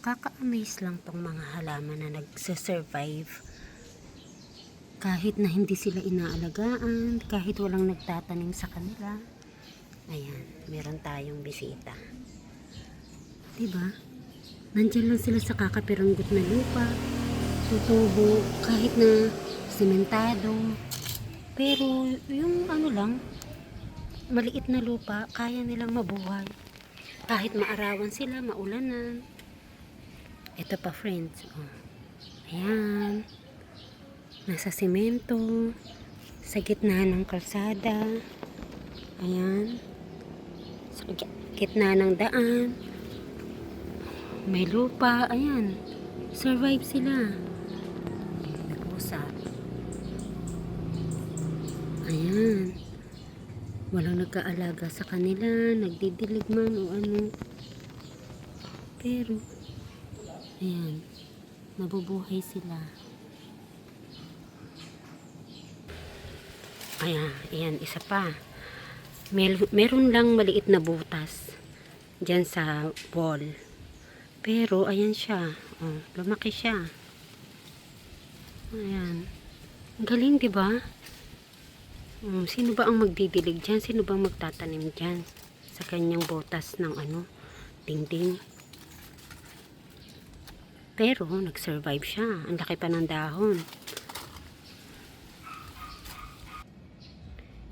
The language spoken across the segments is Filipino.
Nakaka-amaze lang tong mga halaman na nagsusurvive kahit na hindi sila inaalagaan, kahit walang nagtatanim sa kanila. Ayan, meron tayong bisita. Diba? Nandyan lang sila sa kakapiranggot na lupa, tutubo, kahit na sementado. Pero yung ano lang, maliit na lupa, kaya nilang mabuhay. Kahit maarawan sila, maulanan. Ito pa friends. Oh. Ayan. Nasa semento. Sa gitna ng kalsada. Ayan. Sa gitna ng daan. May lupa. Ayan. Survive sila. Nag-usap. Ayan. Walang nagkaalaga sa kanila. Nagdidilig man o ano. Pero ayan, nabubuhay sila. Ayan, isa pa. Meron lang maliit na butas dyan sa wall. Pero, ayan siya. Oh, lumaki siya. Ayan. Ang galing, diba? Sino ba ang magdidilig dyan? Sino ba ang magtatanim dyan? Sa kanyang butas ng ano, dingding. Pero, nag-survive siya. Ang laki pa ng dahon.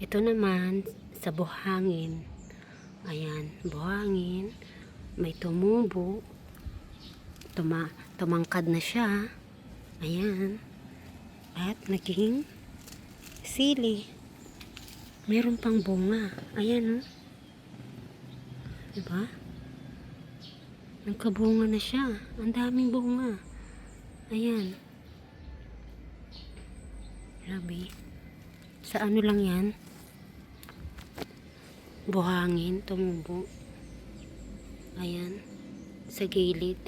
Ito naman, sa buhangin. Ayan, buhangin. May tumubo. Tumangkad na siya. Ayan. At naging sili. Meron pang bunga. Ayan, oh. Diba? Nagkabunga na siya. Ang daming bunga. Ayan. Grabe. Sa ano lang yan? Buhangin, tumubo. Ayan. Sa gilid.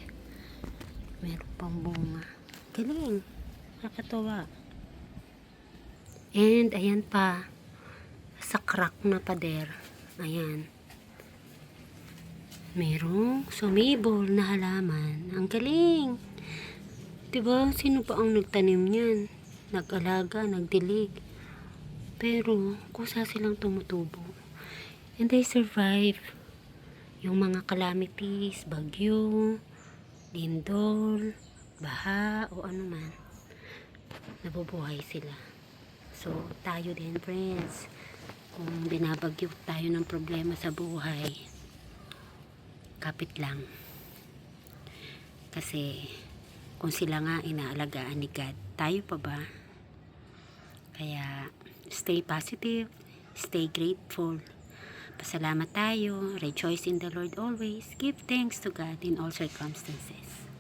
Meron pang bunga. Galing. Nakakatawa. And, ayan pa. Sa crack na pader. Ayan. Merong sumibol na halaman. Ang galing. Diba? Sino pa ang nagtanim niyan? Nag-alaga, nagdilig. Pero, kusa silang tumutubo. And they survive yung mga calamities, bagyo, lindol, baha, o ano man. Nabubuhay sila. So, tayo din, friends. Kung binabagyo tayo ng problema sa buhay, kapit lang. Kasi kung sila nga inaalagaan ni God, tayo pa ba? Kaya stay positive, stay grateful. Pasalamat tayo, rejoice in the Lord always, give thanks to God in all circumstances.